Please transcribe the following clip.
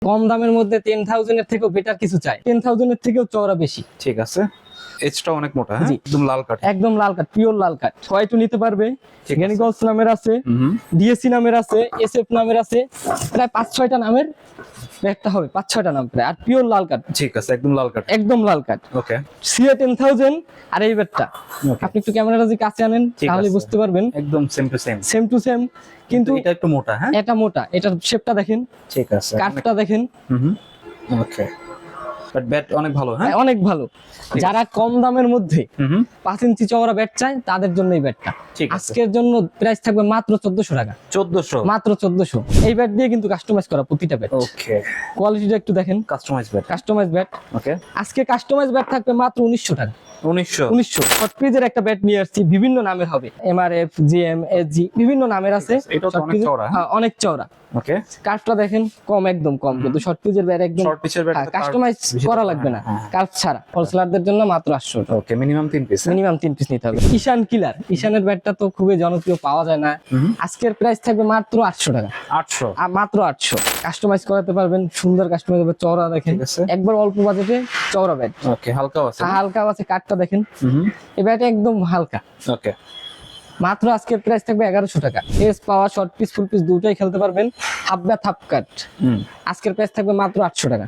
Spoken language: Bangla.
কম দামের মধ্যে 10,000 এর থেকেও বেটার কিছু চাই, 10,000 এর থেকেও চওড়া বেশি। ঠিক আছে, এজটা অনেক মোটা, হ্যাঁ জি। একদম লাল কাঠ। একদম লাল কাঠ, পিওর লাল কাঠ। ছয়টু নিতে পারবে। ঠিক আছে। গ্যানিগলস নামের আছে, ডিএসসি নামের আছে, এসএফ নামের আছে, প্রায় 5-6টা নামের একটা হবে, 5-6টা নাম প্রায়। আর পিওর লাল কাঠ, ঠিক আছে, একদম লাল কাঠ। একদম লাল কাঠ। ওকে, সিএ 10,000। আর এই ব্যাটটা Okay. আপনি একটু ক্যামেরাটা যদি কাছে আনেন ঠিক তাহলে আছে। বুঝতে পারবেন, একদম same to same, same to same, কিন্তু এটা একটু মোটা, হ্যাঁ এটা মোটা। এটার শেপটা দেখেন, ঠিক আছে, কাঠটা দেখেন, ওকে। বাট ব্যাট অনেক ভালো, হ্যাঁ অনেক ভালো। যারা কম দামের মধ্যে 5 ইঞ্চি চওড়া ব্যাট চায় তাদের জন্য এই ব্যাটটা। ঠিক আছে। আজকের জন্য প্রাইস থাকবে মাত্র 1400 টাকা। 1400 মাত্র 1400। এই ব্যাট দিয়ে কিন্তু কাস্টমাইজ করা প্রতিটা ব্যাট। ওকে, কোয়ালিটিটা একটু দেখেন, customize bat. Customize bat. Okay, আজকে কাস্টমাইজ ব্যাট থাকবে মাত্র 1900 টাকা। 1900 1900। শর্ট পিচের একটা ব্যাট নিয়ে আসছি, বিভিন্ন নামের হবে, এমআরএফ, জিএম, এসজি, বিভিন্ন নামের আছে। এটা তো Short অনেক pitch- চওড়া, হ্যাঁ অনেক চওড়া। ওকে, কার্ভটা দেখেন, কম, একদম কম, কিন্তু শর্ট পিচের ব্যাট একদম শর্ট পিচের ব্যাট কাস্টমাইজ করা লাগবে না, কার্ভ ছাড়া। হোলসেলারদের জন্য মাত্র 800 টাকা। ওকে, মিনিমাম 3 পিস। মিনিমাম 3 পিস নিতে হবে। ঈশান কিলার, ঈশানের ব্যাটটা তো খুবই জনপ্রিয়, পাওয়া যায় না। আজকের প্রাইস থাকবে মাত্র 800 টাকা। 800 আর মাত্র 800। কাস্টমাইজ করাতে পারবেন, সুন্দর কাস্টমাইজ হবে। চওড়া দেখেন, ঠিক আছে। একবার অল্প বাজেটে চওড়া ব্যাট। ওকে, হালকাও আছে। হালকা আছে, কাঠটা দেখেন, এই ব্যাট একদম হালকা। ওকে, মাত্র আজকের প্রাইস থাকবে 1100 টাকা। এস পাওয়ার, শর্ট পিস, ফুল পিস দুটাই খেলতে পারবেন। হাফ ব্যাট, হাফ কাট। আজকের প্রাইস থাকবে মাত্র 800 টাকা।